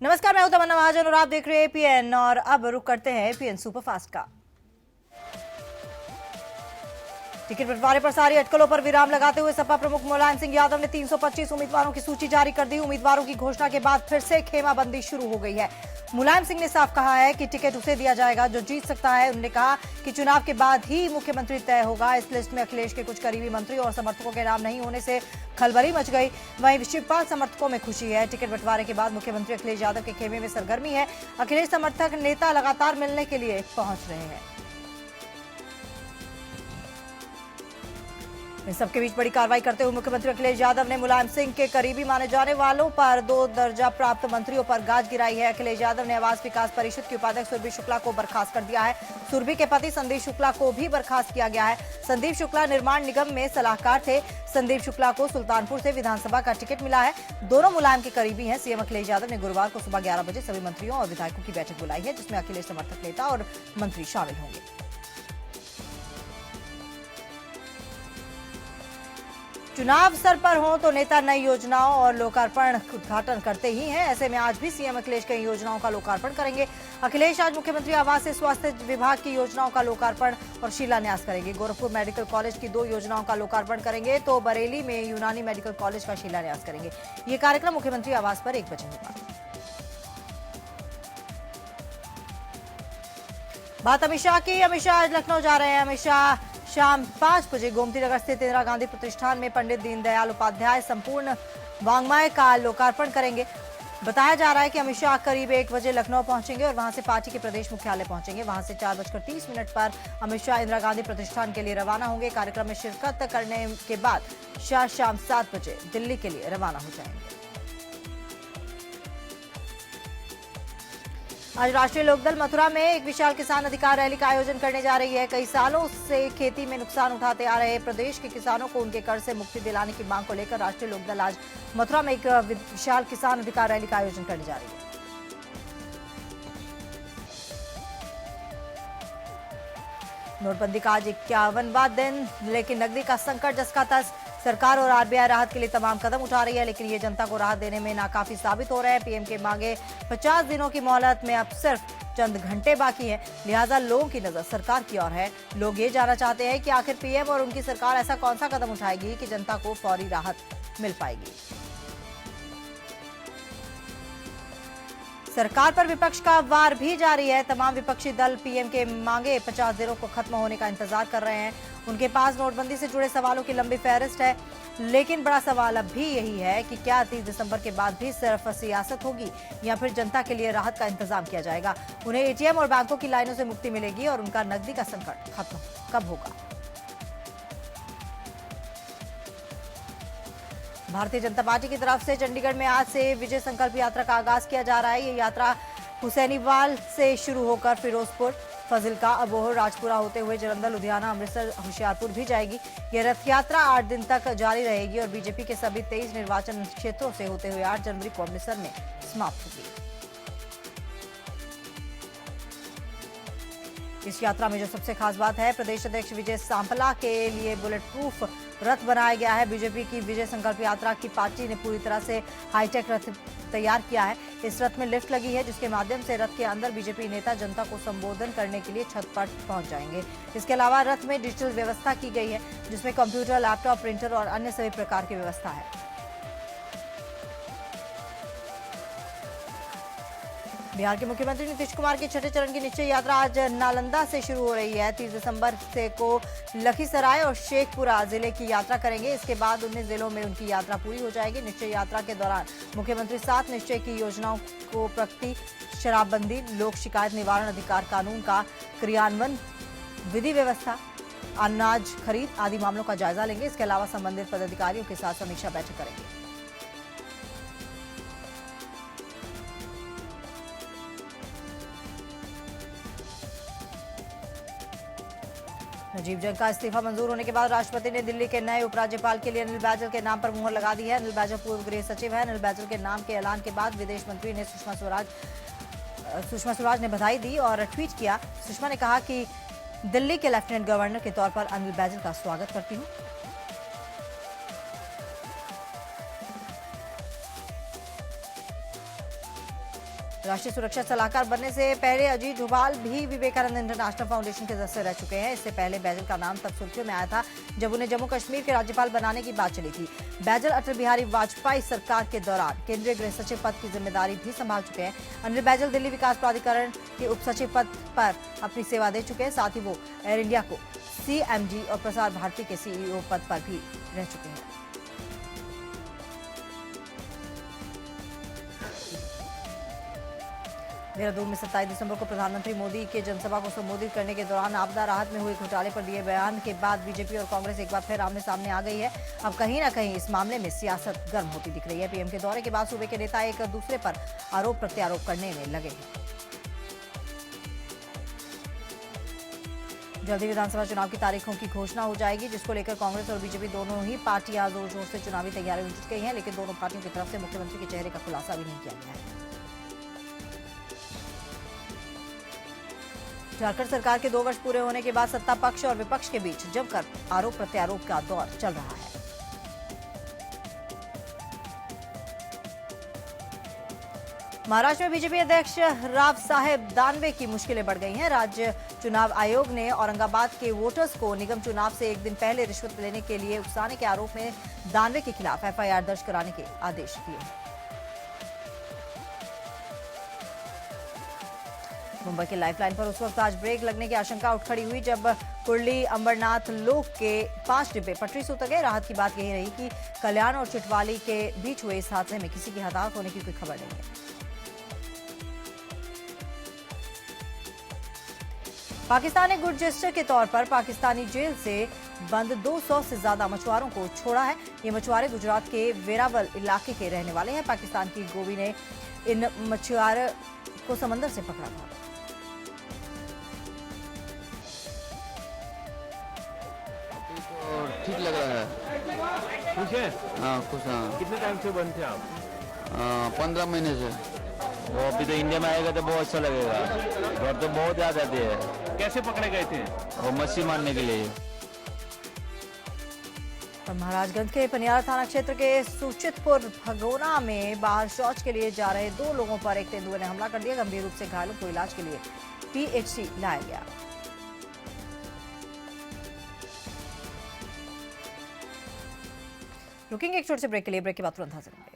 नमस्कार, मैं हूं तमन्ना महाजन और आप देख रहे हैं एपीएन। और अब रुक करते हैं एपीएन सुपरफास्ट का। टिकट बंटवारे पर सारी अटकलों पर विराम लगाते हुए सपा प्रमुख मुलायम सिंह यादव ने 325 उम्मीदवारों की सूची जारी कर दी। उम्मीदवारों की घोषणा के बाद फिर से खेमाबंदी शुरू हो गई है। मुलायम सिंह ने साफ कहा है कि टिकट उसे दिया जाएगा जो जीत सकता है। उन्होंने कहा कि चुनाव के बाद ही मुख्यमंत्री तय होगा। इस लिस्ट में अखिलेश के कुछ करीबी मंत्री और समर्थकों के नाम नहीं होने से खलबली मच गई। वहीं शिवपाल समर्थकों में खुशी है। टिकट बंटवारे के बाद मुख्यमंत्री अखिलेश यादव के खेमे में सरगर्मी है। अखिलेश समर्थक नेता लगातार मिलने के लिए पहुंच रहे हैं। इन सबके बीच बड़ी कार्रवाई करते हुए मुख्यमंत्री अखिलेश यादव ने मुलायम सिंह के करीबी माने जाने वालों पर 2 दर्जा प्राप्त मंत्रियों पर गाज गिराई है। अखिलेश यादव ने आवास विकास परिषद के उपाध्यक्ष सुरभि शुक्ला को बर्खास्त कर दिया है। सुरभि के पति संदीप शुक्ला को भी बर्खास्त किया गया है। संदीप शुक्ला निर्माण निगम में सलाहकार थे। संदीप शुक्ला को सुल्तानपुर से विधानसभा का टिकट मिला है। दोनों मुलायम के करीबी हैं। सीएम अखिलेश यादव ने गुरुवार को सुबह 11 बजे सभी मंत्रियों और विधायकों की बैठक बुलाई है, जिसमें अखिलेश समर्थक नेता और मंत्री शामिल होंगे। चुनाव सर पर हो तो नेता नई योजनाओं और लोकार्पण उद्घाटन करते ही हैं। ऐसे में आज भी सीएम अखिलेश कई योजनाओं का लोकार्पण करेंगे। अखिलेश आज मुख्यमंत्री आवास से स्वास्थ्य विभाग की योजनाओं का लोकार्पण और शिलान्यास करेंगे। गोरखपुर मेडिकल कॉलेज की 2 योजनाओं का लोकार्पण करेंगे तो बरेली में यूनानी मेडिकल कॉलेज का शिलान्यास करेंगे। ये कार्यक्रम मुख्यमंत्री आवास पर 1 बजे होगा। बात अमित शाह की। अमित शाह आज लखनऊ जा रहे हैं। अमित शाह शाम 5 बजे गोमती नगर स्थित इंदिरा गांधी प्रतिष्ठान में पंडित दीनदयाल उपाध्याय संपूर्ण वाङ्मय का लोकार्पण करेंगे। बताया जा रहा है कि अमित शाह करीब 1 बजे लखनऊ पहुंचेंगे और वहां से पार्टी के प्रदेश मुख्यालय पहुंचेंगे। वहां से 4:30 पर अमित शाह इंदिरा गांधी प्रतिष्ठान के लिए रवाना होंगे। कार्यक्रम में शिरकत करने के बाद शाह शाम 7 बजे दिल्ली के लिए रवाना हो जाएंगे। आज राष्ट्रीय लोकदल मथुरा में एक विशाल किसान अधिकार रैली का आयोजन करने जा रही है। कई सालों से खेती में नुकसान उठाते आ रहे प्रदेश के किसानों को उनके कर्ज से मुक्ति दिलाने की मांग को लेकर राष्ट्रीय लोकदल आज मथुरा में एक विशाल किसान अधिकार रैली का आयोजन करने जा रही है। नोटबंदी का आज 51वां दिन, लेकिन नकदी का संकट जस का तस। सरकार और आरबीआई राहत के लिए तमाम कदम उठा रही है, लेकिन ये जनता को राहत देने में नाकाफी साबित हो रहे हैं। पीएम के मांगे 50 दिनों की मोहलत में अब सिर्फ चंद घंटे बाकी हैं। लिहाजा लोगों की नजर सरकार की ओर है। लोग ये जानना चाहते हैं कि आखिर पीएम और उनकी सरकार ऐसा कौन सा कदम उठाएगी कि जनता को फौरी राहत मिल पाएगी। सरकार पर विपक्ष का वार भी जारी है। तमाम विपक्षी दल पीएम के मांगे 50 दिनों को खत्म होने का इंतजार कर रहे हैं। उनके पास नोटबंदी से जुड़े सवालों की लंबी फहरिस्त है, लेकिन बड़ा सवाल अब भी यही है कि क्या 30 दिसंबर के बाद भी सिर्फ सियासत होगी या फिर जनता के लिए राहत का इंतजाम किया जाएगा। उन्हें एटीएम और बैंकों की लाइनों से मुक्ति मिलेगी और उनका नकदी का संकट खत्म कब होगा। भारतीय जनता पार्टी की तरफ से चंडीगढ़ में आज से विजय संकल्प यात्रा का आगाज किया जा रहा है। ये यात्रा हुसैनीवाल से शुरू होकर फिरोजपुर, फजिल्का, अबोहर, राजपुरा होते हुए जलंधर, लुधियाना, अमृतसर, होशियारपुर भी जाएगी। यह रथ यात्रा 8 दिन तक जारी रहेगी और बीजेपी के सभी 23 निर्वाचन क्षेत्रों से होते हुए 8 जनवरी को अमृतसर में समाप्त होगी। इस यात्रा में जो सबसे खास बात है, प्रदेश अध्यक्ष विजय सांपला के लिए बुलेट प्रूफ रथ बनाया गया है। बीजेपी की विजय संकल्प यात्रा की पार्टी ने पूरी तरह से हाईटेक रथ तैयार किया है। इस रथ में लिफ्ट लगी है, जिसके माध्यम से रथ के अंदर बीजेपी नेता जनता को संबोधन करने के लिए छत पर पहुंच जाएंगे। इसके अलावा रथ में डिजिटल व्यवस्था की गई है, जिसमें कंप्यूटर, लैपटॉप, प्रिंटर और अन्य सभी प्रकार की व्यवस्था है। बिहार के मुख्यमंत्री नीतीश कुमार की छठे चरण की निश्चय यात्रा आज नालंदा से शुरू हो रही है। 30 दिसंबर से को लखीसराय और शेखपुरा जिले की यात्रा करेंगे। इसके बाद 19 जिलों में उनकी यात्रा पूरी हो जाएगी। निश्चय यात्रा के दौरान मुख्यमंत्री 7 निश्चय की योजनाओं को प्रगति, शराबबंदी, लोक शिकायत निवारण अधिकार कानून का क्रियान्वयन, विधि व्यवस्था, अनाज खरीद आदि मामलों का जायजा लेंगे। इसके अलावा संबंधित पदाधिकारियों के साथ समीक्षा बैठक करेंगे। नजीब जंग का इस्तीफा मंजूर होने के बाद राष्ट्रपति ने दिल्ली के नए उपराज्यपाल के लिए अनिल बैजल के नाम पर मुहर लगा दी है। अनिल बैजल पूर्व गृह सचिव है। अनिल बैजल के नाम के ऐलान के बाद विदेश मंत्री ने सुषमा स्वराज ने बधाई दी और ट्वीट किया। सुषमा ने कहा कि दिल्ली के लेफ्टिनेंट गवर्नर के तौर पर अनिल बैजल का स्वागत करती हूँ। राष्ट्रीय सुरक्षा सलाहकार बनने से पहले अजीत डोभाल भी विवेकानंद इंटरनेशनल फाउंडेशन के सदस्य रह चुके हैं। इससे पहले बैजल का नाम तब सुर्खियों में आया था जब उन्हें जम्मू कश्मीर के राज्यपाल बनाने की बात चली थी। बैजल अटल बिहारी वाजपेयी सरकार के दौरान केंद्रीय गृह सचिव पद की जिम्मेदारी भी संभाल चुके हैं। अनिल बैजल दिल्ली विकास प्राधिकरण के उप सचिव पद पर अपनी सेवा दे चुके हैं। साथ ही वो एयर इंडिया को CMD और प्रसार भारती के CEO पद पर भी रह चुके हैं। देहरादून में 27 दिसंबर को प्रधानमंत्री मोदी के जनसभा को संबोधित करने के दौरान आपदा राहत में हुए घोटाले पर दिए बयान के बाद बीजेपी और कांग्रेस एक बार फिर आमने सामने आ गई है। अब कहीं ना कहीं इस मामले में सियासत गर्म होती दिख रही है। पीएम के दौरे के बाद सूबे के नेता एक दूसरे पर आरोप प्रत्यारोप करने में लगे हैं। जल्दी विधानसभा चुनाव की तारीखों की घोषणा हो जाएगी, जिसको लेकर कांग्रेस और बीजेपी दोनों ही पार्टियां जोर शोर से चुनावी तैयारियों में जुट गई हैं, लेकिन दोनों पार्टियों की तरफ से मुख्यमंत्री के चेहरे का खुलासा भी नहीं किया गया है। झारखंड सरकार के 2 वर्ष पूरे होने के बाद सत्ता पक्ष और विपक्ष के बीच जमकर आरोप प्रत्यारोप का दौर चल रहा है। महाराष्ट्र में बीजेपी अध्यक्ष राव साहेब दानवे की मुश्किलें बढ़ गई हैं। राज्य चुनाव आयोग ने औरंगाबाद के वोटर्स को निगम चुनाव से एक दिन पहले रिश्वत लेने के लिए उकसाने के आरोप में दानवे के खिलाफ FIR दर्ज कराने के आदेश दिए हैं। मुंबई के लाइफलाइन पर उस वक्त आज ब्रेक लगने की आशंका उठ खड़ी हुई जब कुर्ली अंबरनाथ लोक के 5 डिब्बे पटरी से उतर गए। राहत की बात यही रही कि कल्याण और चिटवाली के बीच हुए इस हादसे में किसी की हताहत होने की कोई खबर नहीं है। पाकिस्तान ने गुड जेस्चर के तौर पर पाकिस्तानी जेल से बंद 200 से ज्यादा मछुआरों को छोड़ा है। ये मछुआरे गुजरात के वेरावल इलाके के रहने वाले हैं। पाकिस्तान की गोवी ने इन मछुआरों को समंदर से पकड़ा था। ठीक लग रहा है। खुश है? हाँ खुश। हाँ कितने टाइम से बंद थे आप? 15 महीने से। वो अभी तो इंडिया में आएगा तो बहुत अच्छा लगेगा। घर तो बहुत याद आती है। कैसे पकड़े गए थे? वो मच्छी मारने के लिए। और महाराजगंज के पनियार थाना क्षेत्र के सुचितपुर भगोना में बाहर शौच के लिए जा रहे 2 लोगों पर एक तेंदुए ने हमला कर दिया। गंभीर रूप से घायलों को इलाज के लिए PHC लाया गया। रुकेंगे एक छोटे से ब्रेक के लिए। ब्रेक के बाद तुरंत हाजिर होंगे।